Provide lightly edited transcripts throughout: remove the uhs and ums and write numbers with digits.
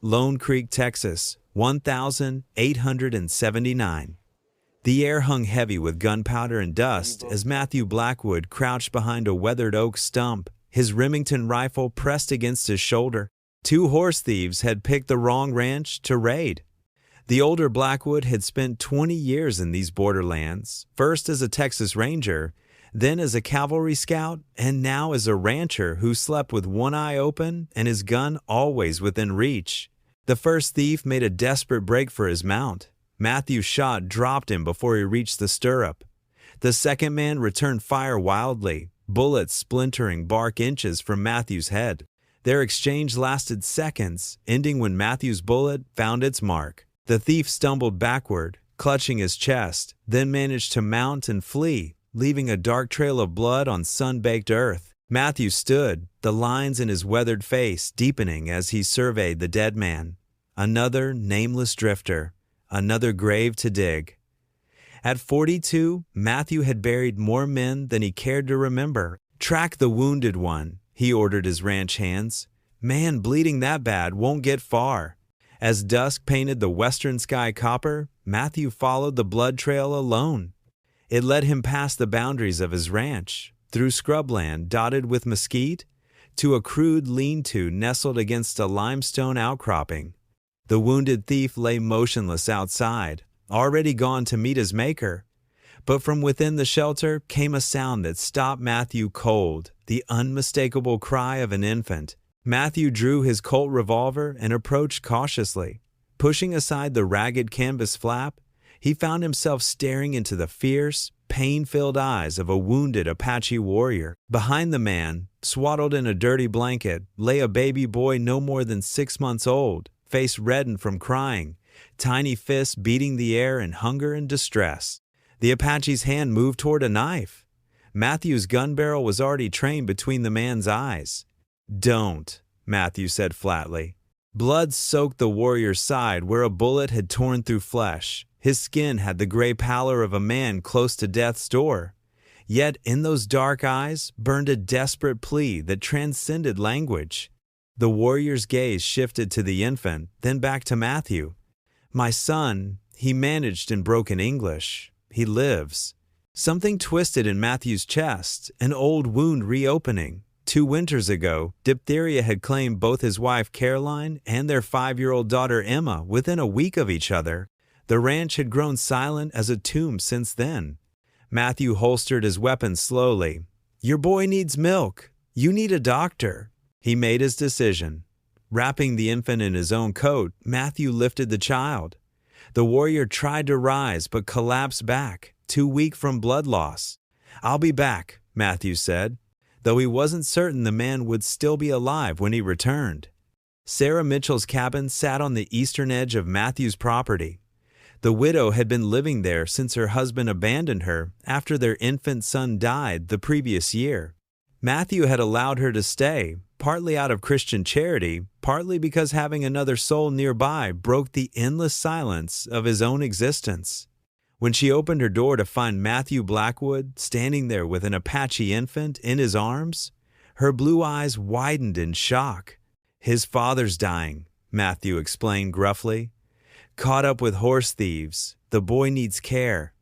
Lone Creek, Texas, 1879. The air hung heavy with gunpowder and dust as Matthew Blackwood crouched behind a weathered oak stump, his Remington rifle pressed against his shoulder. Two horse thieves had picked the wrong ranch to raid. The older Blackwood had spent 20 years in these borderlands, first as a Texas Ranger, then as a cavalry scout, and now as a rancher who slept with one eye open and his gun always within reach. The first thief made a desperate break for his mount. Matthew's shot dropped him before he reached the stirrup. The second man returned fire wildly, bullets splintering bark inches from Matthew's head. Their exchange lasted seconds, ending when Matthew's bullet found its mark. The thief stumbled backward, clutching his chest, then managed to mount and flee, leaving a dark trail of blood on sun-baked earth. Matthew stood, the lines in his weathered face deepening as he surveyed the dead man. Another nameless drifter, another grave to dig. At 42, Matthew had buried more men than he cared to remember. "Track the wounded one," he ordered his ranch hands. "Man bleeding that bad won't get far." As dusk painted the western sky copper, Matthew followed the blood trail alone. It led him past the boundaries of his ranch, through scrubland dotted with mesquite, to a crude lean-to nestled against a limestone outcropping. The wounded thief lay motionless outside, already gone to meet his maker. But from within the shelter came a sound that stopped Matthew cold, the unmistakable cry of an infant. Matthew drew his Colt revolver and approached cautiously. Pushing aside the ragged canvas flap, he found himself staring into the fierce, pain-filled eyes of a wounded Apache warrior. Behind the man, swaddled in a dirty blanket, lay a baby boy no more than 6 months old, face reddened from crying, tiny fists beating the air in hunger and distress. The Apache's hand moved toward a knife. Matthew's gun barrel was already trained between the man's eyes. "Don't," Matthew said flatly. Blood soaked the warrior's side where a bullet had torn through flesh. His skin had the gray pallor of a man close to death's door. Yet in those dark eyes burned a desperate plea that transcended language. The warrior's gaze shifted to the infant, then back to Matthew. "My son," he managed in broken English. "He lives." Something twisted in Matthew's chest, an old wound reopening. 2 winters ago, diphtheria had claimed both his wife Caroline and their 5-year-old daughter Emma within a week of each other. The ranch had grown silent as a tomb since then. Matthew holstered his weapon slowly. "Your boy needs milk. You need a doctor." He made his decision. Wrapping the infant in his own coat, Matthew lifted the child. The warrior tried to rise but collapsed back, too weak from blood loss. "I'll be back," Matthew said, though he wasn't certain the man would still be alive when he returned. Sarah Mitchell's cabin sat on the eastern edge of Matthew's property. The widow had been living there since her husband abandoned her after their infant son died the previous year. Matthew had allowed her to stay, partly out of Christian charity, partly because having another soul nearby broke the endless silence of his own existence. When she opened her door to find Matthew Blackwood standing there with an Apache infant in his arms, her blue eyes widened in shock. "His father's dying," Matthew explained gruffly. "Caught up with horse thieves. The boy needs care."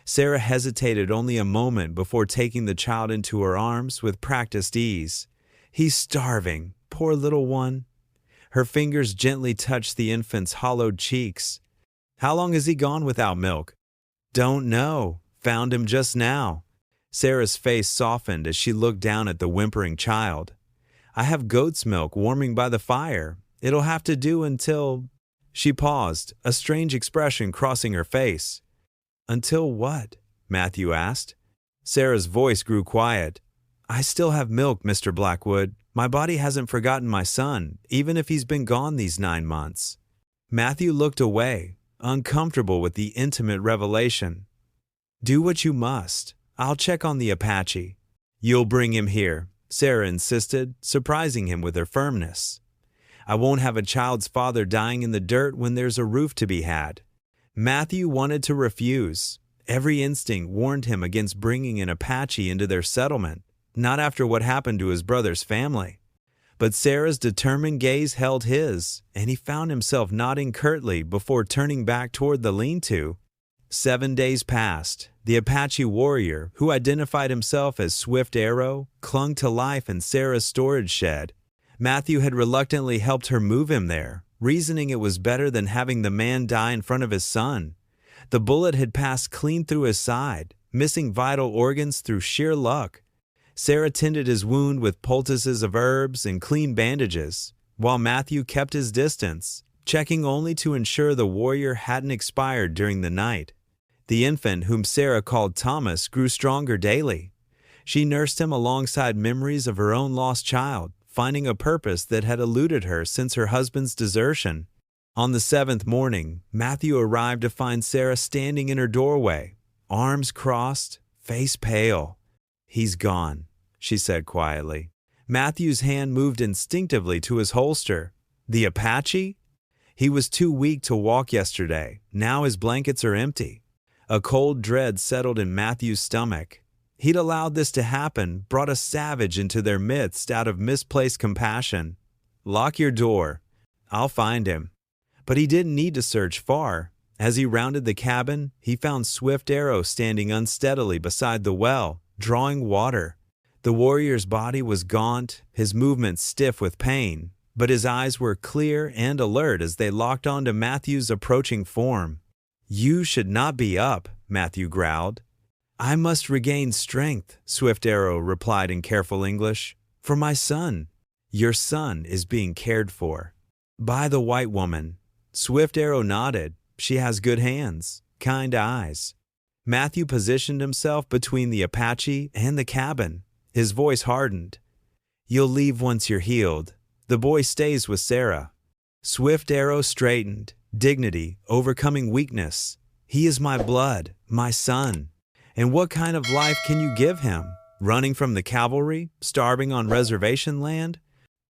Sarah hesitated only a moment before taking the child into her arms with practiced ease. "He's starving, poor little one." Her fingers gently touched the infant's hollowed cheeks. "How long has he gone without milk?" "Don't know. Found him just now." Sarah's face softened as she looked down at the whimpering child. "I have goat's milk warming by the fire. It'll have to do until—" She paused, a strange expression crossing her face. "Until what?" Matthew asked. Sarah's voice grew quiet. "I still have milk, Mr. Blackwood. My body hasn't forgotten my son, even if he's been gone these 9 months." Matthew looked away, uncomfortable with the intimate revelation. "Do what you must. I'll check on the Apache." "You'll bring him here," Sarah insisted, surprising him with her firmness. "I won't have a child's father dying in the dirt when there's a roof to be had." Matthew wanted to refuse. Every instinct warned him against bringing an Apache into their settlement, not after what happened to his brother's family. But Sarah's determined gaze held his, and he found himself nodding curtly before turning back toward the lean-to. 7 days passed. The Apache warrior, who identified himself as Swift Arrow, clung to life in Sarah's storage shed. Matthew had reluctantly helped her move him there, reasoning it was better than having the man die in front of his son. The bullet had passed clean through his side, missing vital organs through sheer luck. Sarah tended his wound with poultices of herbs and clean bandages, while Matthew kept his distance, checking only to ensure the warrior hadn't expired during the night. The infant, whom Sarah called Thomas, grew stronger daily. She nursed him alongside memories of her own lost child, finding a purpose that had eluded her since her husband's desertion. On the 7th morning, Matthew arrived to find Sarah standing in her doorway, arms crossed, face pale. "He's gone," she said quietly. Matthew's hand moved instinctively to his holster. "The Apache?" "He was too weak to walk yesterday. Now his blankets are empty." A cold dread settled in Matthew's stomach. He'd allowed this to happen, brought a savage into their midst out of misplaced compassion. "Lock your door. I'll find him." But he didn't need to search far. As he rounded the cabin, he found Swift Arrow standing unsteadily beside the well, drawing water. The warrior's body was gaunt, his movements stiff with pain, but his eyes were clear and alert as they locked onto Matthew's approaching form. "You should not be up," Matthew growled. "I must regain strength," Swift Arrow replied in careful English. "For my son." "Your son is being cared for." "By the white woman." Swift Arrow nodded. "She has good hands, kind eyes." Matthew positioned himself between the Apache and the cabin. His voice hardened. "You'll leave once you're healed. The boy stays with Sarah." Swift Arrow straightened, dignity overcoming weakness. "He is my blood, my son. And what kind of life can you give him? Running from the cavalry? Starving on reservation land?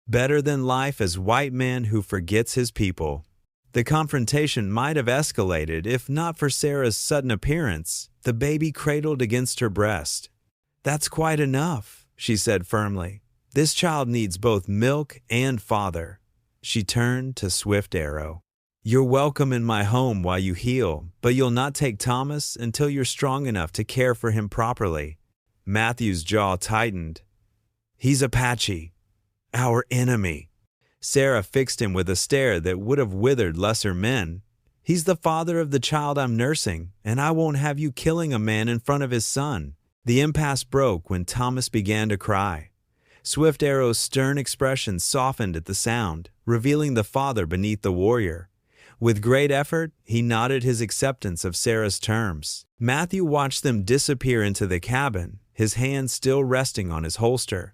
Better than life as white man who forgets his people." The confrontation might have escalated if not for Sarah's sudden appearance, the baby cradled against her breast. "That's quite enough," she said firmly. "This child needs both milk and father." She turned to Swift Arrow. "You're welcome in my home while you heal, but you'll not take Thomas until you're strong enough to care for him properly." Matthew's jaw tightened. "He's Apache, our enemy." Sarah fixed him with a stare that would have withered lesser men. "He's the father of the child I'm nursing, and I won't have you killing a man in front of his son." The impasse broke when Thomas began to cry. Swift Arrow's stern expression softened at the sound, revealing the father beneath the warrior. With great effort, he nodded his acceptance of Sarah's terms. Matthew watched them disappear into the cabin, his hand still resting on his holster.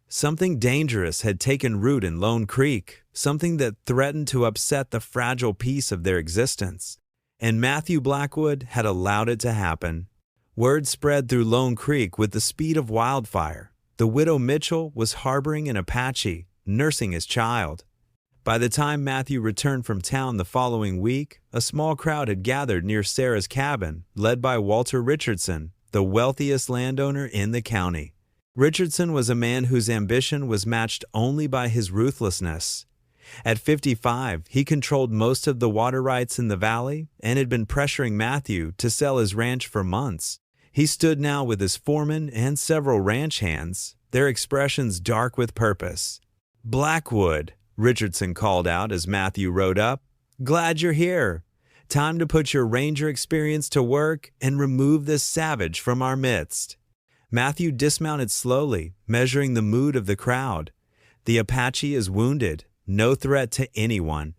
Something dangerous had taken root in Lone Creek, something that threatened to upset the fragile peace of their existence. And Matthew Blackwood had allowed it to happen. Word spread through Lone Creek with the speed of wildfire. The widow Mitchell was harboring an Apache, nursing his child. By the time Matthew returned from town the following week, a small crowd had gathered near Sarah's cabin, led by Walter Richardson, the wealthiest landowner in the county. Richardson was a man whose ambition was matched only by his ruthlessness. At 55, he controlled most of the water rights in the valley and had been pressuring Matthew to sell his ranch for months. He stood now with his foreman and several ranch hands, their expressions dark with purpose. "Blackwood," Richardson called out as Matthew rode up. "Glad you're here. Time to put your ranger experience to work and remove this savage from our midst." Matthew dismounted slowly, measuring the mood of the crowd. "The Apache is wounded. No threat to anyone."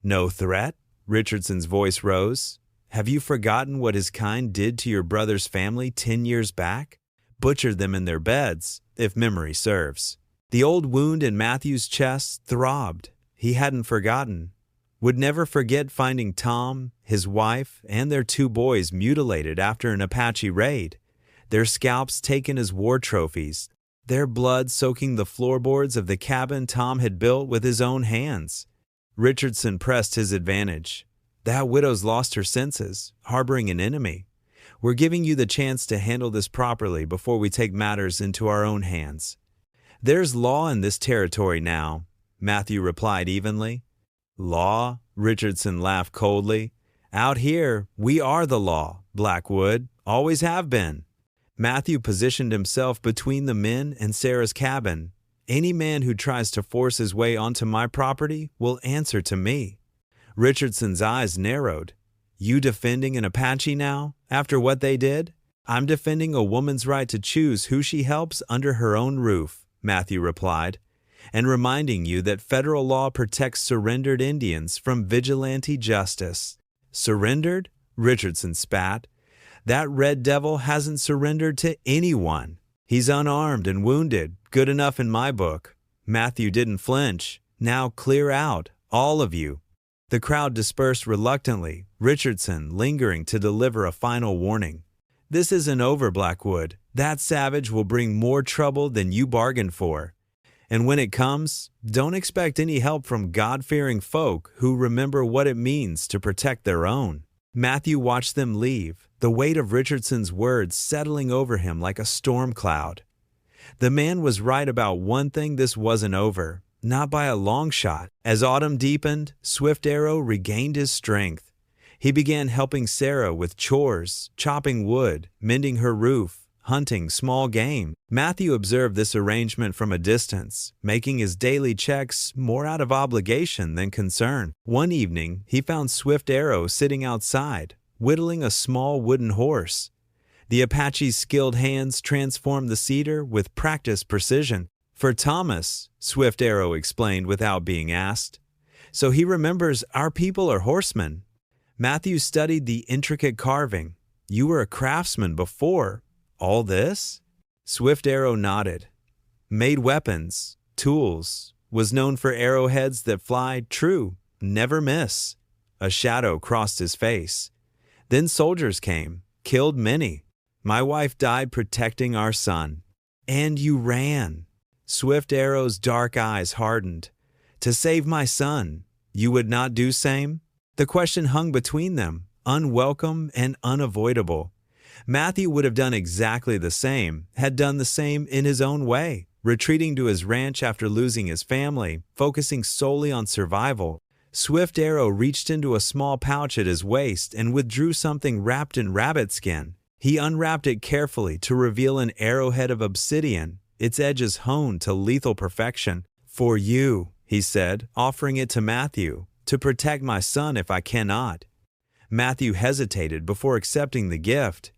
"No threat?" Richardson's voice rose. "Have you forgotten what his kind did to your brother's family 10 years back? Butchered them in their beds, if memory serves." The old wound in Matthew's chest throbbed. He hadn't forgotten. Would never forget finding Tom, his wife, and their 2 boys mutilated after an Apache raid. Their scalps taken as war trophies, their blood soaking the floorboards of the cabin Tom had built with his own hands. Richardson pressed his advantage. "That widow's lost her senses, harboring an enemy. We're giving you the chance to handle this properly before we take matters into our own hands." There's law in this territory now, Matthew replied evenly. Law? Richardson laughed coldly. Out here, we are the law, Blackwood, always have been. Matthew positioned himself between the men and Sarah's cabin. Any man who tries to force his way onto my property will answer to me. Richardson's eyes narrowed. You defending an Apache now, after what they did? I'm defending a woman's right to choose who she helps under her own roof, Matthew replied, and reminding you that federal law protects surrendered Indians from vigilante justice. Surrendered? Richardson spat. That red devil hasn't surrendered to anyone. He's unarmed and wounded, good enough in my book. Matthew didn't flinch. Now clear out, all of you. The crowd dispersed reluctantly, Richardson lingering to deliver a final warning. This isn't over, Blackwood. That savage will bring more trouble than you bargained for. And when it comes, don't expect any help from God-fearing folk who remember what it means to protect their own. Matthew watched them leave, the weight of Richardson's words settling over him like a storm cloud. The man was right about one thing: this wasn't over, not by a long shot. As autumn deepened, Swift Arrow regained his strength. He began helping Sarah with chores, chopping wood, mending her roof, hunting small game. Matthew observed this arrangement from a distance, making his daily checks more out of obligation than concern. One evening, he found Swift Arrow sitting outside, whittling a small wooden horse. The Apache's skilled hands transformed the cedar with practiced precision. For Thomas, Swift Arrow explained without being asked. So he remembers our people are horsemen. Matthew studied the intricate carving. You were a craftsman before all this? Swift Arrow nodded. Made weapons, tools, was known for arrowheads that fly true, never miss. A shadow crossed his face. Then soldiers came, killed many. My wife died protecting our son. And you ran. Swift Arrow's dark eyes hardened. To save my son, you would not do same? The question hung between them, unwelcome and unavoidable. Matthew would have done exactly the same, had done the same in his own way, retreating to his ranch after losing his family, focusing solely on survival. Swift Arrow reached into a small pouch at his waist and withdrew something wrapped in rabbit skin. He unwrapped it carefully to reveal an arrowhead of obsidian, its edges honed to lethal perfection. For you, he said, offering it to Matthew, to protect my son if I cannot. Matthew hesitated before accepting the gift.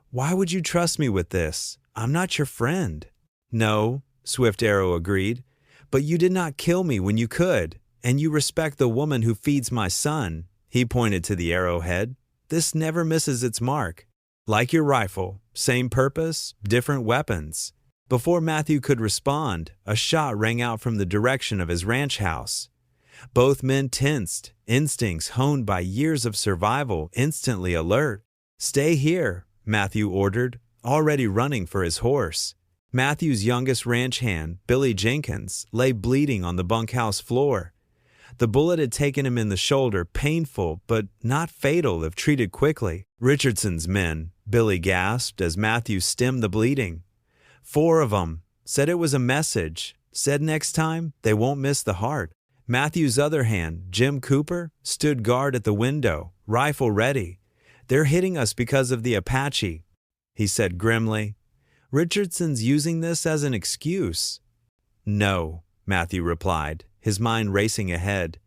Why would you trust me with this? I'm not your friend. No, Swift Arrow agreed, but you did not kill me when you could, and you respect the woman who feeds my son. He pointed to the arrowhead. This never misses its mark. Like your rifle, same purpose, different weapons. Before Matthew could respond, a shot rang out from the direction of his ranch house. Both men tensed, instincts honed by years of survival instantly alert. Stay here, Matthew ordered, already running for his horse. Matthew's youngest ranch hand, Billy Jenkins, lay bleeding on the bunkhouse floor. The bullet had taken him in the shoulder, painful but not fatal if treated quickly. Richardson's men, Billy gasped as Matthew stemmed the bleeding. 4 of them. Said it was a message. Said next time they won't miss the heart. Matthew's other hand, Jim Cooper, stood guard at the window, rifle ready. They're hitting us because of the Apache, he said grimly. Richardson's using this as an excuse. No, Matthew replied, his mind racing ahead.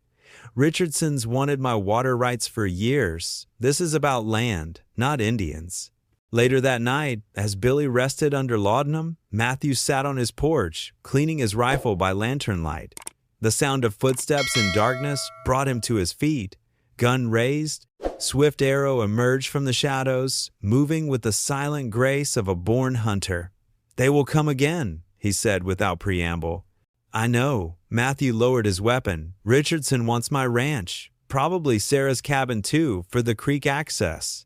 Richardson's wanted my water rights for years. This is about land, not Indians. Later that night, as Billy rested under laudanum, Matthew sat on his porch, cleaning his rifle by lantern light. The sound of footsteps in darkness brought him to his feet. Gun raised, Swift Arrow emerged from the shadows, moving with the silent grace of a born hunter. They will come again, he said without preamble. I know. Matthew lowered his weapon. Richardson wants my ranch, probably Sarah's cabin too, for the creek access.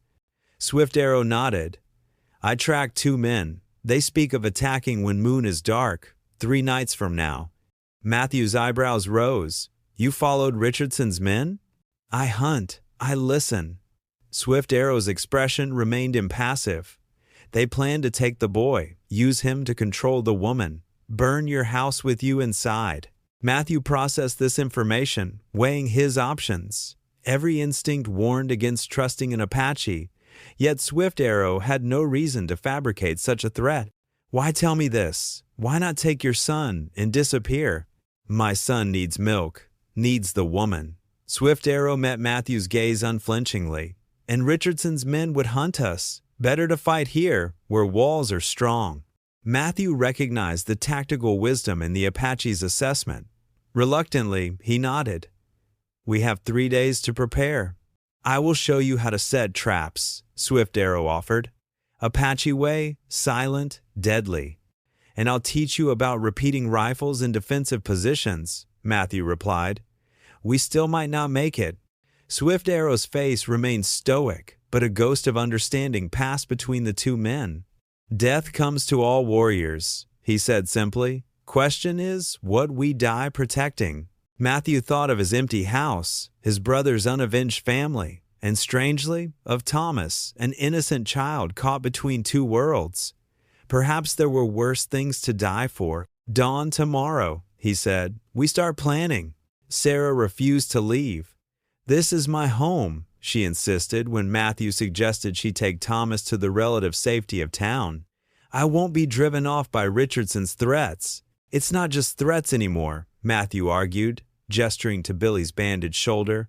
Swift Arrow nodded. I tracked 2 men. They speak of attacking when moon is dark, 3 nights from now. Matthew's eyebrows rose. You followed Richardson's men? I hunt. I listen. Swift Arrow's expression remained impassive. They planned to take the boy, use him to control the woman. burn your house with you inside. Matthew processed this information, weighing his options. Every instinct warned against trusting an Apache, yet Swift Arrow had no reason to fabricate such a threat. Why tell me this? Why not take your son and disappear? My son needs milk, needs the woman. Swift Arrow met Matthew's gaze unflinchingly. And Richardson's men would hunt us. Better to fight here, where walls are strong. Matthew recognized the tactical wisdom in the Apache's assessment. Reluctantly, he nodded. We have 3 days to prepare. I will show you how to set traps, Swift Arrow offered. Apache way, silent, deadly. And I'll teach you about repeating rifles in defensive positions, Matthew replied. We still might not make it. Swift Arrow's face remained stoic, but a ghost of understanding passed between the two men. Death comes to all warriors, he said simply. Question is, what we die protecting? Matthew thought of his empty house, his brother's unavenged family, and strangely, of Thomas, an innocent child caught between two worlds. Perhaps there were worse things to die for. Dawn tomorrow, he said. We start planning. Sarah refused to leave. This is my home, she insisted when Matthew suggested she take Thomas to the relative safety of town. I won't be driven off by Richardson's threats. It's not just threats anymore, Matthew argued, gesturing to Billy's bandaged shoulder.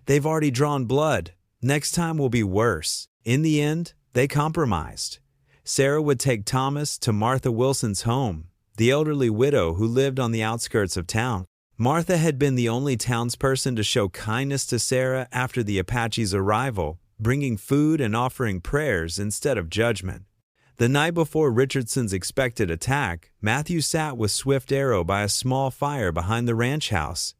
They've already drawn blood. Next time will be worse. In the end, they compromised. Sarah would take Thomas to Martha Wilson's home, the elderly widow who lived on the outskirts of town. Martha had been the only townsperson to show kindness to Sarah after the Apache's arrival, bringing food and offering prayers instead of judgment. The night before Richardson's expected attack, Matthew sat with Swift Arrow by a small fire behind the ranch house.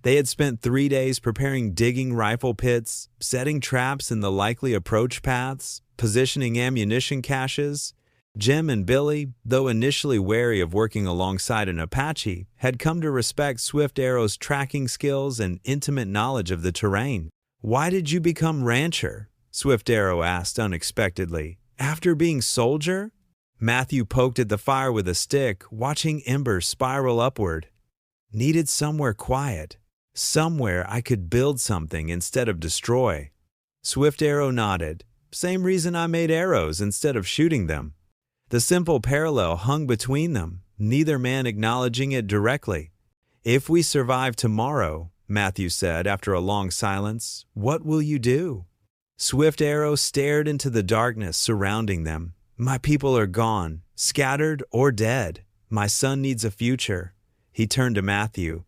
They had spent 3 days preparing digging rifle pits, setting traps in the likely approach paths, positioning ammunition caches. Jim and Billy, though initially wary of working alongside an Apache, had come to respect Swift Arrow's tracking skills and intimate knowledge of the terrain. Why did you become rancher? Swift Arrow asked unexpectedly. After being soldier? Matthew poked at the fire with a stick, watching embers spiral upward. Needed somewhere quiet. Somewhere I could build something instead of destroy. Swift Arrow nodded. Same reason I made arrows instead of shooting them. The simple parallel hung between them, neither man acknowledging it directly. If we survive tomorrow, Matthew said after a long silence, what will you do? Swift Arrow stared into the darkness surrounding them. My people are gone, scattered or dead. My son needs a future. He turned to Matthew.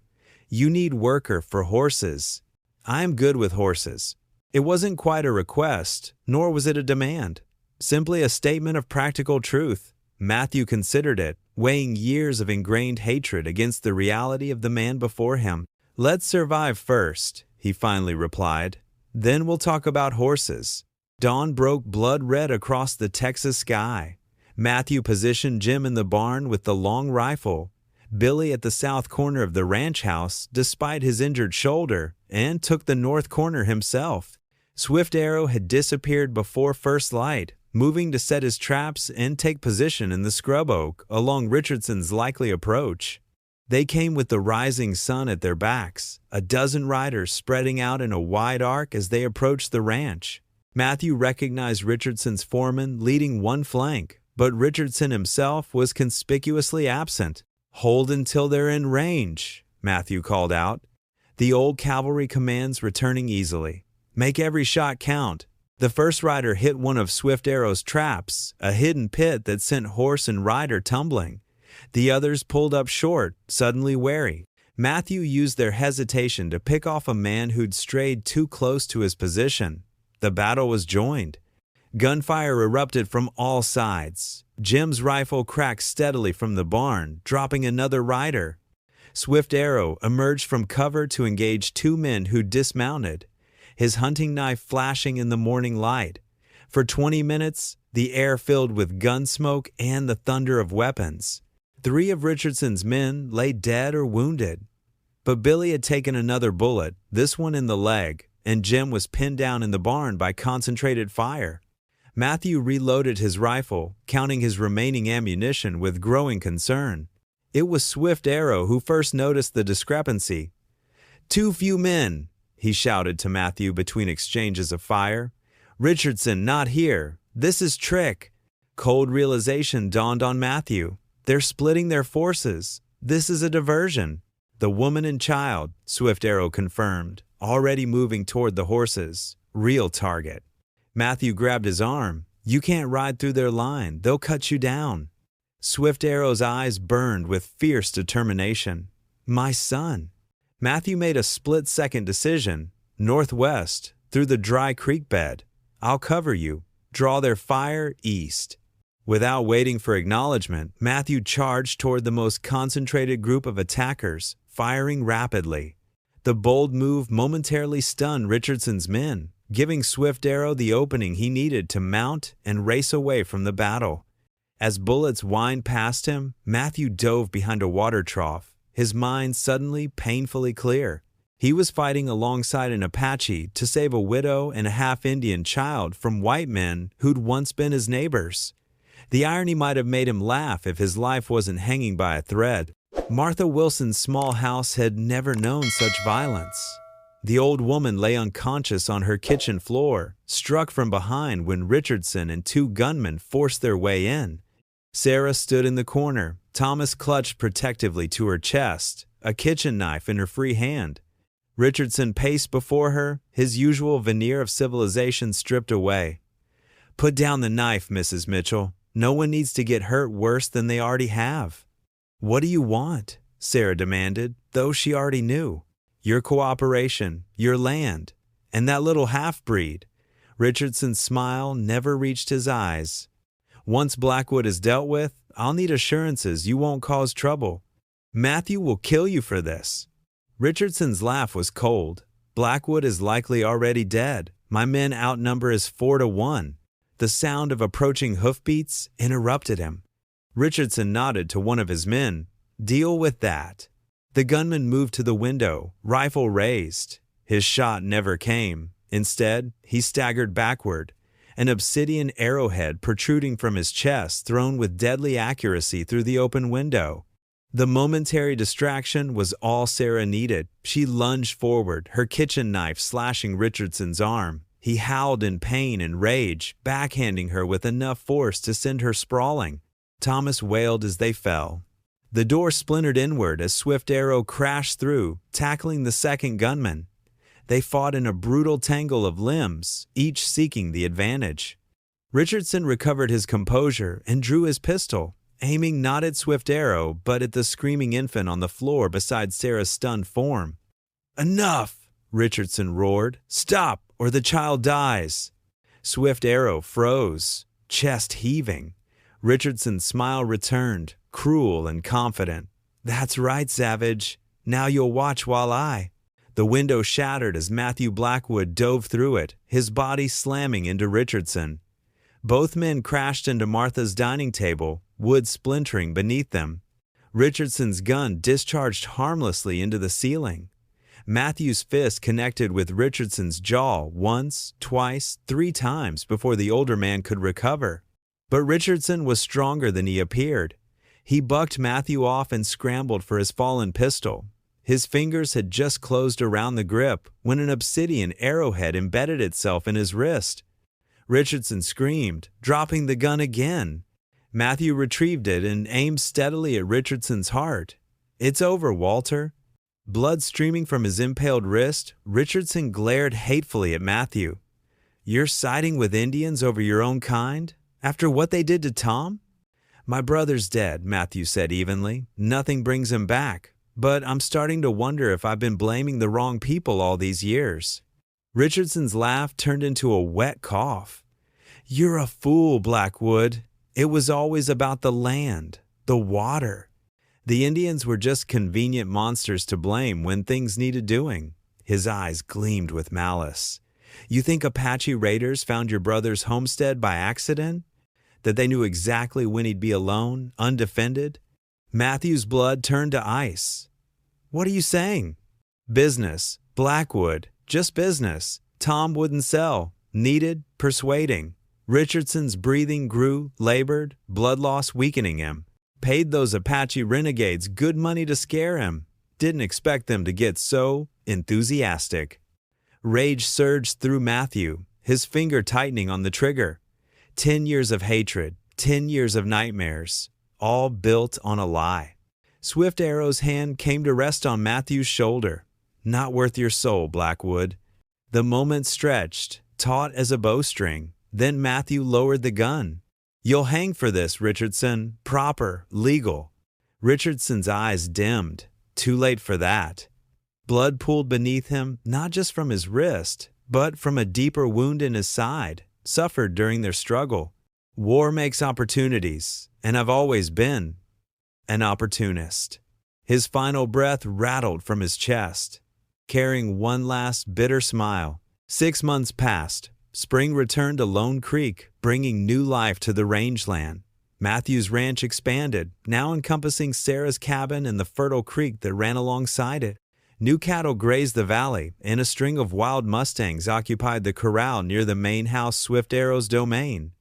You need worker for horses. I am good with horses. It wasn't quite a request, nor was it a demand. Simply a statement of practical truth. Matthew considered it, weighing years of ingrained hatred against the reality of the man before him. Let's survive first, he finally replied. Then we'll talk about horses. Dawn broke blood red across the Texas sky. Matthew positioned Jim in the barn with the long rifle, Billy at the south corner of the ranch house despite his injured shoulder, and took the north corner himself. Swift Arrow had disappeared before first light, moving to set his traps and take position in the scrub oak along Richardson's likely approach. They came with the rising sun at their backs, a dozen riders spreading out in a wide arc as they approached the ranch. Matthew recognized Richardson's foreman leading one flank, but Richardson himself was conspicuously absent. Hold until they're in range, Matthew called out. The old cavalry commands returning easily. Make every shot count. The first rider hit one of Swift Arrow's traps, a hidden pit that sent horse and rider tumbling. The others pulled up short, suddenly wary. Matthew used their hesitation to pick off a man who'd strayed too close to his position. The battle was joined. Gunfire erupted from all sides. Jim's rifle cracked steadily from the barn, dropping another rider. Swift Arrow emerged from cover to engage two men who dismounted, his hunting knife flashing in the morning light. For 20 minutes, the air filled with gun smoke and the thunder of weapons. 3 of Richardson's men lay dead or wounded. But Billy had taken another bullet, this one in the leg, and Jim was pinned down in the barn by concentrated fire. Matthew reloaded his rifle, counting his remaining ammunition with growing concern. It was Swift Arrow who first noticed the discrepancy. "Too few men," he shouted to Matthew between exchanges of fire. "Richardson, not here. This is trick." Cold realization dawned on Matthew. They're splitting their forces. This is a diversion. "The woman and child," Swift Arrow confirmed, already moving toward the horses. Real target. Matthew grabbed his arm. "You can't ride through their line. They'll cut you down." Swift Arrow's eyes burned with fierce determination. "My son." Matthew made a split-second decision. "Northwest, through the dry creek bed. I'll cover you. Draw their fire east." Without waiting for acknowledgement, Matthew charged toward the most concentrated group of attackers, firing rapidly. The bold move momentarily stunned Richardson's men, giving Swift Arrow the opening he needed to mount and race away from the battle. As bullets whined past him, Matthew dove behind a water trough, his mind suddenly painfully clear. He was fighting alongside an Apache to save a widow and a half-Indian child from white men who'd once been his neighbors. The irony might have made him laugh if his life wasn't hanging by a thread. Martha Wilson's small house had never known such violence. The old woman lay unconscious on her kitchen floor, struck from behind when Richardson and two gunmen forced their way in. Sarah stood in the corner, Thomas clutched protectively to her chest, a kitchen knife in her free hand. Richardson paced before her, his usual veneer of civilization stripped away. "Put down the knife, Mrs. Mitchell. No one needs to get hurt worse than they already have." "What do you want?" Sarah demanded, though she already knew. "Your cooperation, your land, and that little half-breed." Richardson's smile never reached his eyes. "Once Blackwood is dealt with, I'll need assurances you won't cause trouble. Matthew will kill you for this." Richardson's laugh was cold. "Blackwood is likely already dead. My men outnumber us 4-1. The sound of approaching hoofbeats interrupted him. Richardson nodded to one of his men. "Deal with that." The gunman moved to the window, rifle raised. His shot never came. Instead, he staggered backward, an obsidian arrowhead protruding from his chest thrown with deadly accuracy through the open window. The momentary distraction was all Sarah needed. She lunged forward, her kitchen knife slashing Richardson's arm. He howled in pain and rage, backhanding her with enough force to send her sprawling. Thomas wailed as they fell. The door splintered inward as Swift Arrow crashed through, tackling the second gunman. They fought in a brutal tangle of limbs, each seeking the advantage. Richardson recovered his composure and drew his pistol, aiming not at Swift Arrow but at the screaming infant on the floor beside Sarah's stunned form. "Enough!" Richardson roared. "Stop, or the child dies." Swift Arrow froze, chest heaving. Richardson's smile returned, cruel and confident. "That's right, savage. Now you'll watch while I—" The window shattered as Matthew Blackwood dove through it, his body slamming into Richardson. Both men crashed into Martha's dining table, wood splintering beneath them. Richardson's gun discharged harmlessly into the ceiling. Matthew's fist connected with Richardson's jaw once, twice, 3 times before the older man could recover. But Richardson was stronger than he appeared. He bucked Matthew off and scrambled for his fallen pistol. His fingers had just closed around the grip when an obsidian arrowhead embedded itself in his wrist. Richardson screamed, dropping the gun again. Matthew retrieved it and aimed steadily at Richardson's heart. "It's over, Walter." Blood streaming from his impaled wrist, Richardson glared hatefully at Matthew. "You're siding with Indians over your own kind? After what they did to Tom?" "My brother's dead," Matthew said evenly. "Nothing brings him back. But I'm starting to wonder if I've been blaming the wrong people all these years." Richardson's laugh turned into a wet cough. "You're a fool, Blackwood. It was always about the land, the water. The Indians were just convenient monsters to blame when things needed doing." His eyes gleamed with malice. "You think Apache raiders found your brother's homestead by accident? That they knew exactly when he'd be alone, undefended?" Matthew's blood turned to ice. "What are you saying?" "Business. Blackwood. Just business. Tom wouldn't sell. Needed persuading." Richardson's breathing grew, labored, blood loss weakening him. Paid those Apache renegades good money to scare him. Didn't expect them to get so enthusiastic. Rage surged through Matthew, his finger tightening on the trigger. 10 years of hatred, 10 years of nightmares, all built on a lie. Swift Arrow's hand came to rest on Matthew's shoulder. Not worth your soul, Blackwood. The moment stretched, taut as a bowstring. Then Matthew lowered the gun. You'll hang for this, Richardson. Proper, legal. Richardson's eyes dimmed. Too late for that. Blood pooled beneath him, not just from his wrist, but from a deeper wound in his side, suffered during their struggle. War makes opportunities, and I've always been an opportunist. His final breath rattled from his chest, carrying one last bitter smile. 6 months passed. Spring returned to Lone Creek, bringing new life to the rangeland. Matthew's ranch expanded, now encompassing Sarah's cabin and the fertile creek that ran alongside it. New cattle grazed the valley, and a string of wild mustangs occupied the corral near the main house Swift Arrow's domain.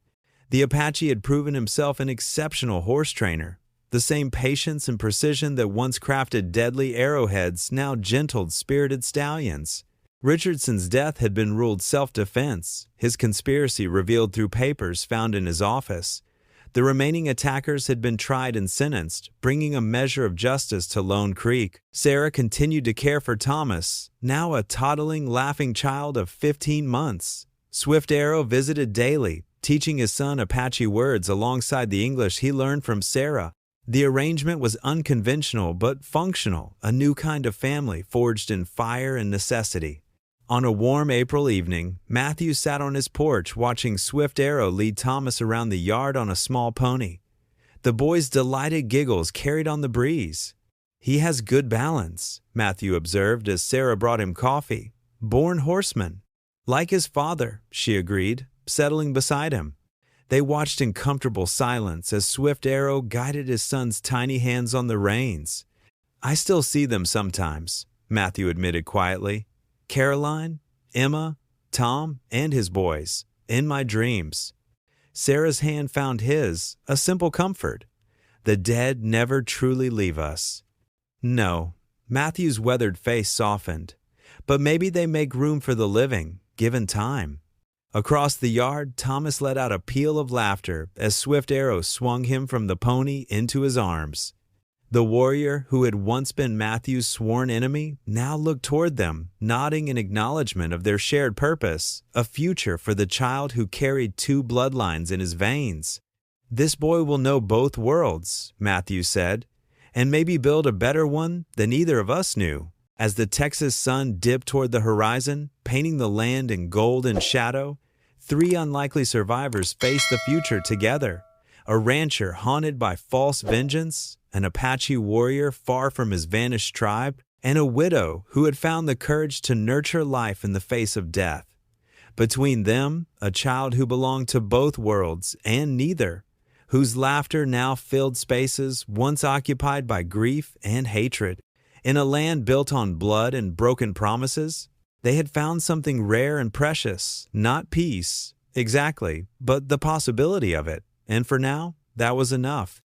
The Apache had proven himself an exceptional horse trainer. The same patience and precision that once crafted deadly arrowheads now gentled spirited stallions. Richardson's death had been ruled self-defense, his conspiracy revealed through papers found in his office. The remaining attackers had been tried and sentenced, bringing a measure of justice to Lone Creek. Sarah continued to care for Thomas, now a toddling, laughing child of 15 months. Swift Arrow visited daily, teaching his son Apache words alongside the English he learned from Sarah. The arrangement was unconventional but functional, a new kind of family forged in fire and necessity. On a warm April evening, Matthew sat on his porch watching Swift Arrow lead Thomas around the yard on a small pony. The boy's delighted giggles carried on the breeze. "He has good balance," Matthew observed as Sarah brought him coffee. "Born horseman." "Like his father," she agreed, settling beside him. They watched in comfortable silence as Swift Arrow guided his son's tiny hands on the reins. "I still see them sometimes," Matthew admitted quietly. "Caroline, Emma, Tom, and his boys, in my dreams." Sarah's hand found his, a simple comfort. The dead never truly leave us. No, Matthew's weathered face softened. But maybe they make room for the living, given time. Across the yard, Thomas let out a peal of laughter as Swift Arrow swung him from the pony into his arms. The warrior who had once been Matthew's sworn enemy now looked toward them, nodding in acknowledgement of their shared purpose, a future for the child who carried 2 bloodlines in his veins. "This boy will know both worlds," Matthew said, "and maybe build a better one than either of us knew." As the Texas sun dipped toward the horizon, painting the land in gold and shadow, 3 unlikely survivors faced the future together. A rancher haunted by false vengeance, an Apache warrior far from his vanished tribe, and a widow who had found the courage to nurture life in the face of death. Between them, a child who belonged to both worlds and neither, whose laughter now filled spaces once occupied by grief and hatred. In a land built on blood and broken promises, they had found something rare and precious, not peace, exactly, but the possibility of it. And for now, that was enough.